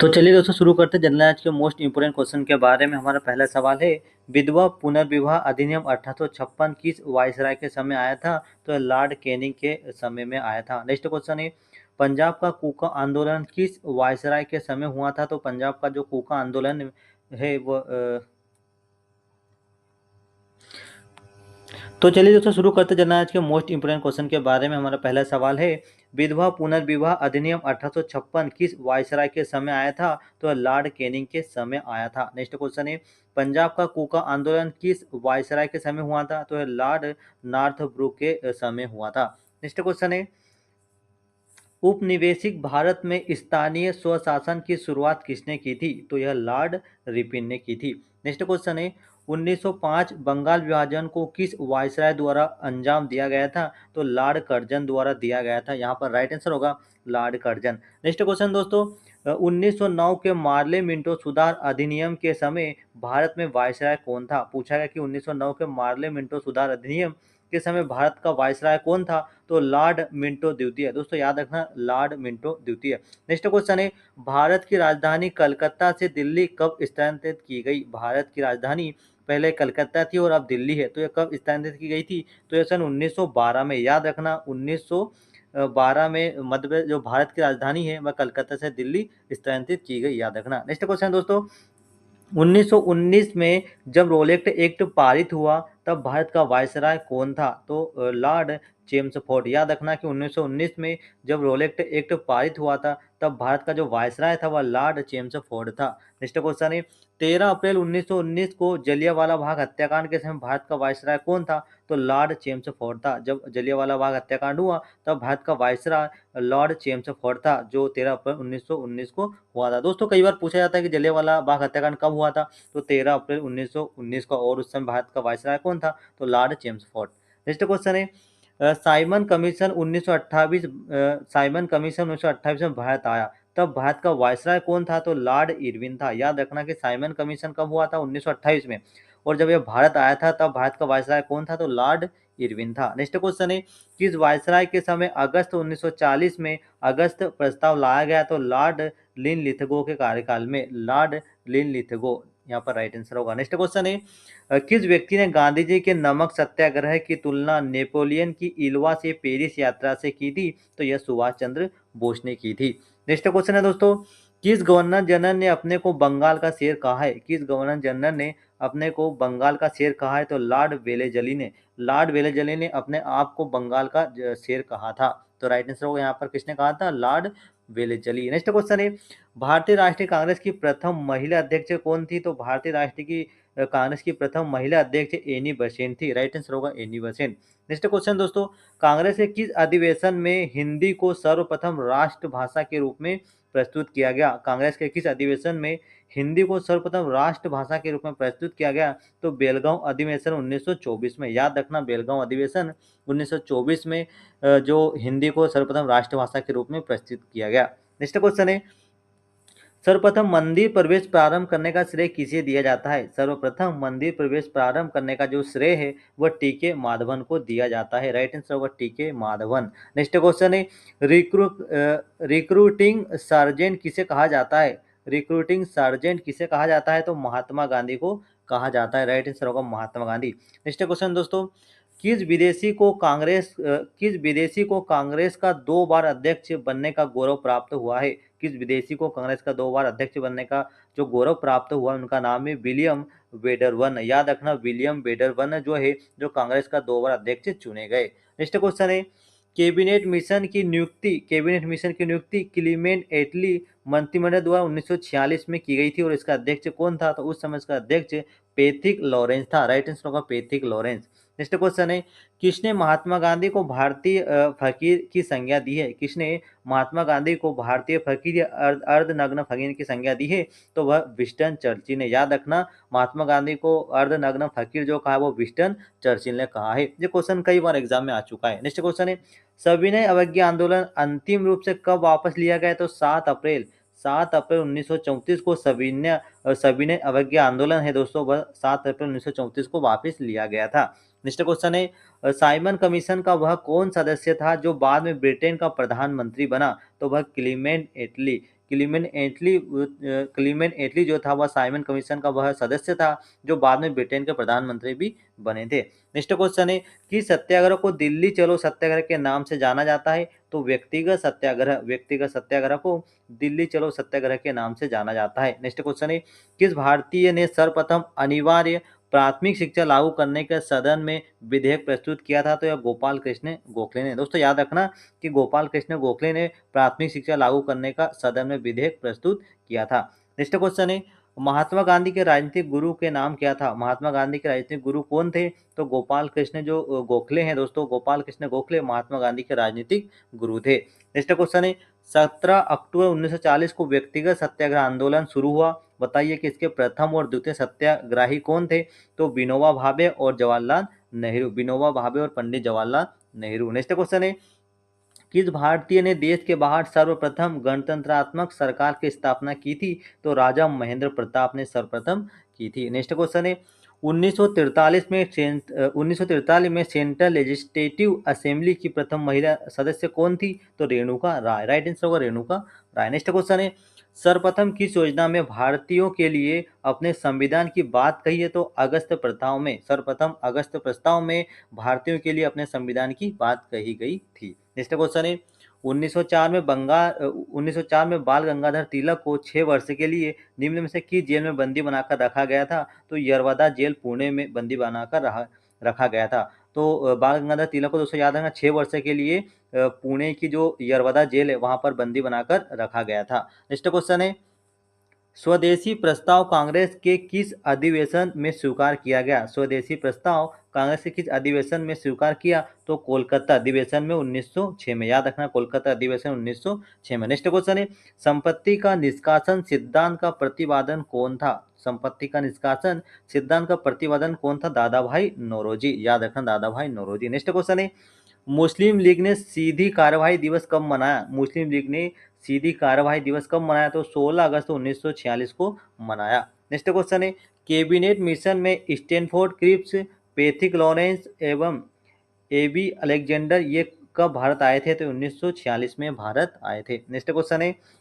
तो चलिए दोस्तों शुरू करते हैं जनरल नॉलेज के मोस्ट इंपोर्टेंट क्वेश्चन के बारे में। हमारा पहला सवाल है, विधवा पुनर्विवाह अधिनियम 1856 किस वायसराय के समय आया था? तो लॉर्ड कैनिंग के समय में आया था। नेक्स्ट क्वेश्चन है, पंजाब का कूका आंदोलन किस वायसराय के समय हुआ था? तो पंजाब का जो कूका आंदोलन है वो तो चलिए दोस्तों शुरू करते हैं जनरल नॉलेज के मोस्ट इंपोर्टेंट क्वेश्चन के बारे में। हमारा पहला सवाल है, विधवा पुनर्विवाह अधिनियम 1856 किस वायसराय के समय आया था? तो लॉर्ड कैनिंग के समय आया था। नेक्स्ट क्वेश्चन है, पंजाब का कूका आंदोलन किस वायसराय के समय हुआ था? तो लॉर्ड नॉर्थब्रुक के समय हुआ था। नेक्स्ट क्वेश्चन है, उपनिवेशिक भारत में स्थानीय स्वशासन की शुरुआत किसने की थी? तो यह लॉर्ड रिपिन ने की थी। नेक्स्ट क्वेश्चन है, 1905 बंगाल विभाजन को किस वायसराय द्वारा अंजाम दिया गया था? तो लॉर्ड कर्जन द्वारा दिया गया था। यहाँ पर राइट आंसर होगा लॉर्ड कर्जन। नेक्स्ट क्वेश्चन दोस्तों, 1909 के मार्ले मिंटो सुधार अधिनियम के समय भारत में वायसराय कौन था? पूछा गया कि 1909 के मार्ले मिंटो सुधार अधिनियम के समय भारत का वायसराय कौन था? तो लॉर्ड मिंटो द्वितीय। दोस्तों याद रखना, लॉर्ड मिंटो द्वितीय। नेक्स्ट क्वेश्चन है, भारत की राजधानी कलकत्ता से दिल्ली कब स्थानांतरित की गई? भारत की राजधानी पहले कलकत्ता थी और अब दिल्ली है, तो यह कब स्थानांतरित की गई थी? तो यह सन 1912 में। याद रखना 1912 में मध्य प्रदेश जो भारत की राजधानी है वह कलकत्ता से दिल्ली स्थानांतरित की गई। याद रखना। नेक्स्ट क्वेश्चन दोस्तों, 1919 में जब रोलेक्ट एक्ट पारित हुआ तब भारत का वायसराय कौन था? तो लॉर्ड चेम्सफोर्ड। याद रखना कि 1919 में जब रोलेक्ट एक्ट पारित हुआ था तब भारत का जो वायसराय था वह लॉर्ड चेम्सफोर्ड था। नेक्स्ट क्वेश्चन है, 13 अप्रैल 1919 को जलियांवाला बाग हत्याकांड के समय भारत का वायसराय कौन था? तो लॉर्ड चेम्सफोर्ड था। जब जलियांवाला बाग हत्याकांड हुआ तब भारत का वायसराय लॉर्ड चेम्सफोर्ड था, जो 13 अप्रैल 1919 को हुआ था। दोस्तों कई बार पूछा जाता है कि जलियांवाला बाग हत्याकांड कब हुआ था? तो 13 अप्रैल 1919 को, और उस समय भारत का वायसराय कौन था? तो लॉर्ड चेम्सफोर्ड। नेक्स्ट क्वेश्चन है, साइमन कमीशन 1928 साइमन कमीशन 1928 में भारत आया तब भारत का वायसराय कौन था? तो लॉर्ड इरविन था। याद रखना कि साइमन कमीशन कब हुआ था? 1928 में, और जब यह भारत आया था तब भारत का वायसराय कौन था? तो लॉर्ड इरविन था। नेक्स्ट क्वेश्चन है, किस वायसराय के समय अगस्त 1940 में अगस्त प्रस्ताव लाया गया? तो लॉर्ड लिनलिथगो के कार्यकाल में। लॉर्ड लिनलिथगो यहाँ पर राइट आंसर होगा। नेक्स्ट क्वेश्चन है, किस व्यक्ति ने गांधी जी के नमक सत्याग्रह की तुलना नेपोलियन की इल्वा से पेरिस यात्रा से की थी? तो यह सुभाष चंद्र बोस ने की थी। नेक्स्ट क्वेश्चन है दोस्तों, किस गवर्नर जनरल ने अपने को बंगाल का शेर कहा है? किस गवर्नर जनरल ने अपने को बंगाल का शेर कहा है? तो लॉर्ड वेलेजली ने। लॉर्ड वेलेजली ने अपने आप को बंगाल का शेर कहा था। तो राइट आंसर होगा यहाँ पर किसने कहा था? Lord Wellesley. नेक्स्ट क्वेश्चन है, भारतीय राष्ट्रीय कांग्रेस की प्रथम महिला अध्यक्ष कौन थी? तो भारतीय राष्ट्रीय की कांग्रेस की प्रथम महिला अध्यक्ष एनी बेसेंट थी। राइट आंसर होगा एनी बेसेंट। नेक्स्ट क्वेश्चन दोस्तों, कांग्रेस के किस अधिवेशन में हिंदी को सर्वप्रथम राष्ट्रभाषा के रूप में प्रस्तुत किया गया? कांग्रेस के किस अधिवेशन में हिंदी को सर्वप्रथम राष्ट्रभाषा के रूप में प्रस्तुत किया गया? तो बेलगांव अधिवेशन 1924 में। याद रखना बेलगांव अधिवेशन 1924 में जो हिंदी को सर्वप्रथम राष्ट्रभाषा के रूप में प्रस्तुत किया गया। नेक्स्ट क्वेश्चन है, सर्वप्रथम मंदिर प्रवेश प्रारंभ करने का श्रेय किसे दिया जाता है? सर्वप्रथम मंदिर प्रवेश प्रारंभ करने का जो श्रेय है वह टीके माधवन को दिया जाता है। राइट आंसर होगा टीके माधवन। नेक्स्ट क्वेश्चन है, रिक्रूटिंग सार्जेंट किसे कहा जाता है? रिक्रूटिंग सार्जेंट किसे कहा जाता है? तो महात्मा गांधी को कहा जाता है। राइट आंसर होगा महात्मा गांधी। नेक्स्ट क्वेश्चन दोस्तों, किस विदेशी को कांग्रेस का 2 बार अध्यक्ष बनने का गौरव प्राप्त हुआ है? किस विदेशी को कांग्रेस का 2 बार अध्यक्ष बनने का जो गौरव प्राप्त हुआ उनका नाम है विलियम वेडरवन। याद रखना विलियम वेडरवन जो है जो कांग्रेस का 2 बार अध्यक्ष चुने गए। नेक्स्ट क्वेश्चन है, कैबिनेट मिशन की नियुक्ति क्लीमेंट एटली मंत्रिमंडल द्वारा 1946 में की गई थी, और इसका अध्यक्ष कौन था? तो उस समय इसका अध्यक्ष पैथिक लॉरेंस था। राइट आंसर होगा पैथिक लॉरेंस। नेक्स्ट क्वेश्चन है, किसने महात्मा गांधी को भारतीय फकीर की संज्ञा दी है? किसने महात्मा गांधी को भारतीय फकीर या अर्धनग्न फकीर की संज्ञा दी है? तो वह विंस्टन चर्चिल ने। याद रखना महात्मा गांधी को अर्धनग्न फकीर जो कहा है वो विंस्टन चर्चिल ने कहा है। ये क्वेश्चन कई बार एग्जाम में आ चुका है। नेक्स्ट क्वेश्चन है, सविनय अवज्ञा आंदोलन अंतिम रूप से कब वापस लिया गया? तो 7 अप्रैल 1934 को सविनय अवज्ञा आंदोलन है दोस्तों, वह 7 अप्रैल 1934 को वापस लिया गया था। नेक्स्ट क्वेश्चन है, साइमन कमीशन का वह कौन सदस्य था जो बाद में ब्रिटेन का प्रधानमंत्री बना? तो वह क्लीमेंट एटली। क्लीमेंट एटली जो था वह साइमन कमीशन का वह सदस्य था जो बाद में ब्रिटेन के प्रधानमंत्री भी बने थे। नेक्स्ट क्वेश्चन है कि सत्याग्रह को दिल्ली चलो सत्याग्रह के नाम से जाना जाता है, तो व्यक्तिगत सत्याग्रह को दिल्ली चलो सत्याग्रह के नाम से जाना जाता है। नेक्स्ट क्वेश्चन है किस भारतीय ने सर्वप्रथम अनिवार्य प्राथमिक शिक्षा लागू करने के सदन में विधेयक प्रस्तुत किया था, तो यह गोपाल कृष्ण गोखले ने। दोस्तों याद रखना कि गोपाल कृष्ण गोखले ने प्राथमिक शिक्षा लागू करने का सदन में विधेयक प्रस्तुत किया था। नेक्स्ट क्वेश्चन है महात्मा गांधी के राजनीतिक गुरु के नाम क्या था? महात्मा गांधी के राजनीतिक गुरु कौन थे? तो गोपाल कृष्ण जो गोखले हैं दोस्तों, गोपाल कृष्ण गोखले महात्मा गांधी के राजनीतिक गुरु थे। नेक्स्ट क्वेश्चन है 17 अक्टूबर 1940 को व्यक्तिगत सत्याग्रह आंदोलन शुरू हुआ, बताइए कि इसके प्रथम और द्वितीय सत्याग्रही कौन थे? तो विनोबा भावे और जवाहरलाल नेहरू, विनोबा भावे और पंडित जवाहरलाल नेहरू। नेक्स्ट क्वेश्चन है किस भारतीय ने देश के बाहर सर्वप्रथम गणतंत्रात्मक सरकार की स्थापना की थी? तो राजा महेंद्र प्रताप ने सर्वप्रथम की थी। नेक्स्ट क्वेश्चन है 1943 में सेंट्रल लेजिस्लेटिव असेंबली की प्रथम महिला सदस्य कौन थी? तो रेणुका राय, राइट आंसर होगा रेणुका राय। नेक्स्ट क्वेश्चन है सर्वप्रथम किस योजना में भारतीयों के लिए अपने संविधान की बात कही है? तो अगस्त प्रस्ताव में, सर्वप्रथम अगस्त प्रस्ताव में भारतीयों के लिए अपने संविधान की बात कही गई थी। नेक्स्ट क्वेश्चन है 1904 में बाल गंगाधर तिलक को 6 वर्ष के लिए निम्न में से किस जेल में बंदी बनाकर रखा गया था? तो यरवदा जेल पुणे में बंदी बनाकर रखा गया था। तो बाल गंगाधर तिलक को दोस्तों याद रखना 6 वर्ष के लिए पुणे की जो यरवदा जेल है वहां पर बंदी बनाकर रखा गया था। नेक्स्ट क्वेश्चन है स्वदेशी प्रस्ताव कांग्रेस के किस अधिवेशन में स्वीकार किया गया? स्वदेशी प्रस्ताव कांग्रेस के किस अधिवेशन में स्वीकार किया? तो कोलकाता अधिवेशन में 1906 में, याद रखना कोलकाता अधिवेशन 1906 में। नेक्स्ट क्वेश्चन है संपत्ति का निष्कासन सिद्धांत का प्रतिपादन कौन था? संपत्ति का निष्कासन सिद्धांत का प्रतिपादन कौन था? दादा भाई नौरोजी, याद रखना दादा भाई नौरोजी। नेक्स्ट क्वेश्चन है मुस्लिम लीग ने सीधी कार्यवाही दिवस कब मनाया? मुस्लिम लीग ने सीधी कार्यवाही दिवस कब मनाया? तो 16 अगस्त 1946 को मनाया। नेक्स्ट क्वेश्चन है कैबिनेट मिशन में स्टैनफोर्ड क्रिप्स, पैथिक लॉरेंस एवं एबी अलेक्जेंडर ये कब भारत आए थे? तो 1946 में भारत आए थे। नेक्स्ट क्वेश्चन है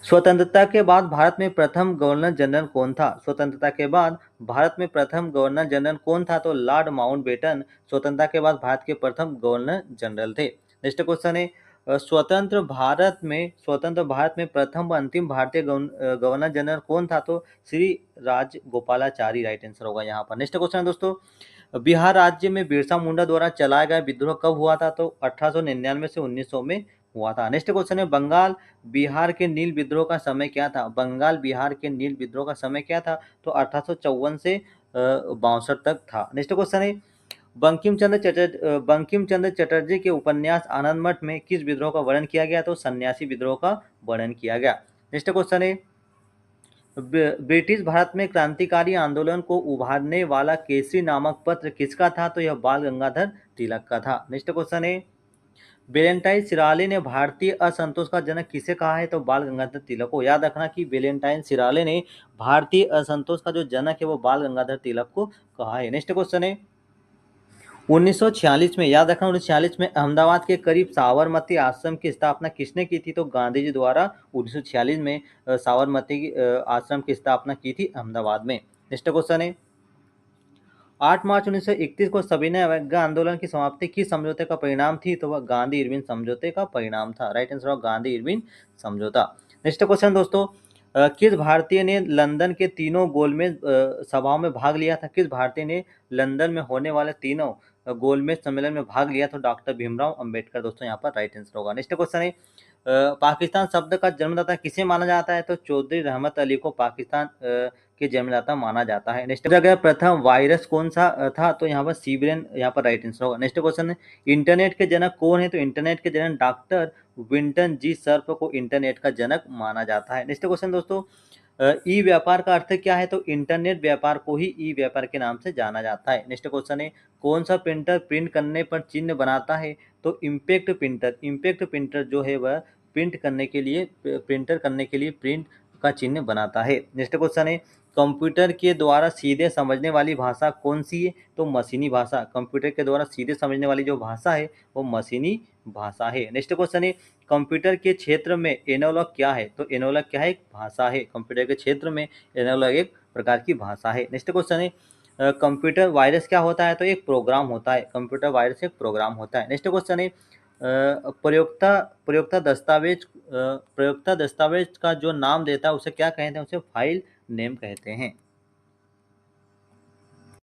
स्वतंत्रता के बाद भारत में प्रथम गवर्नर जनरल कौन था? स्वतंत्रता के बाद भारत में प्रथम गवर्नर जनरल कौन था? तो लॉर्ड माउंटबेटन स्वतंत्रता के बाद भारत के प्रथम गवर्नर जनरल थे। नेक्स्ट क्वेश्चन है स्वतंत्र भारत में प्रथम व अंतिम भारतीय गवर्नर जनरल कौन था? तो श्री राजगोपालाचारी, राइट आंसर होगा यहाँ पर। नेक्स्ट क्वेश्चन है दोस्तों बिहार राज्य में बिरसा मुंडा द्वारा चलाया गया विद्रोह कब हुआ था? तो 1899 से 1900 में हुआ था। नेक्स्ट क्वेश्चन है बंगाल बिहार के नील विद्रोह का समय क्या था? बंगाल बिहार के नील विद्रोह का समय क्या था? तो 1854 से 62 तक था। नेक्स्ट क्वेश्चन है बंकिम चंद्र चटर्जी के उपन्यास आनंद मठ में किस विद्रोह का वर्णन किया गया? तो सन्यासी विद्रोह का वर्णन किया गया। नेक्स्ट क्वेश्चन है ब्रिटिश भारत में क्रांतिकारी आंदोलन को उभारने वाला केसरी नामक पत्र किसका था? तो यह बाल गंगाधर तिलक का था। नेक्स्ट क्वेश्चन है वेलेंटाइन सिराले ने भारतीय असंतोष का जनक किसे कहा है? तो बाल गंगाधर तिलक को। याद रखना कि वेलेंटाइन सिराले ने भारतीय असंतोष का जो जनक है वो बाल गंगाधर तिलक को कहा है। नेक्स्ट क्वेश्चन है 1946 में, याद रखना 1946 में अहमदाबाद के करीब साबरमती आश्रम की स्थापना किसने की थी? तो गांधी जी द्वारा 1946 में साबरमती आश्रम की स्थापना की थी अहमदाबाद में। नेक्स्ट क्वेश्चन है 8 मार्च 1931 को सविनय अवज्ञा आंदोलन की समाप्ति किस समझौते का परिणाम थी? तो वह गांधी इरविन समझौते का परिणाम था। राइट आंसर होगा गांधी इरविन समझौता। नेक्स्ट क्वेश्चन दोस्तों किस भारतीय ने लंदन के तीनों गोलमेज सभाओं में भाग लिया था? किस भारतीय ने लंदन में होने वाले तीनों गोलमेज सम्मेलन में भाग लिया? तो डॉक्टर भीमराव अंबेडकर दोस्तों यहाँ पर राइट आंसर होगा। नेक्स्ट क्वेश्चन है पाकिस्तान शब्द का जन्मदाता किसे माना जाता है? तो चौधरी रहमत अली को पाकिस्तान के जन्मदाता माना जाता है। नेक्स्ट अगर प्रथम वायरस कौन सा था? तो यहाँ पर सीबरेन यहाँ पर राइट आंसर होगा। नेक्स्ट क्वेश्चन है इंटरनेट के जनक कौन है? तो इंटरनेट के जनक डॉक्टर विंटन जी सर्फ को इंटरनेट का जनक माना जाता है। नेक्स्ट क्वेश्चन दोस्तों ई व्यापार का अर्थ क्या है? तो इंटरनेट व्यापार को ही ई व्यापार के नाम से जाना जाता है। नेक्स्ट क्वेश्चन है कौन सा प्रिंटर प्रिंट करने पर चिन्ह बनाता है? तो इम्पैक्ट प्रिंटर जो है वह प्रिंटर करने के लिए प्रिंट का चिन्ह बनाता है। नेक्स्ट क्वेश्चन है, कंप्यूटर के द्वारा सीधे समझने वाली भाषा कौन सी है? तो मशीनी भाषा। कंप्यूटर के द्वारा सीधे समझने वाली जो भाषा है वो मशीनी भाषा है। नेक्स्ट क्वेश्चन है, कंप्यूटर के क्षेत्र में एनालॉग क्या है? तो एनालॉग क्या है? एक भाषा है। कंप्यूटर के क्षेत्र में एनालॉग एक प्रकार की भाषा है। नेक्स्ट क्वेश्चन है, कंप्यूटर वायरस क्या होता है? तो एक प्रोग्राम होता है। कंप्यूटर वायरस एक प्रोग्राम होता है। नेक्स्ट क्वेश्चन है, प्रयोक्ता प्रयोक्ता दस्तावेज का जो नाम देता है उसे क्या कहते हैं? उसे फाइल नेम कहते हैं।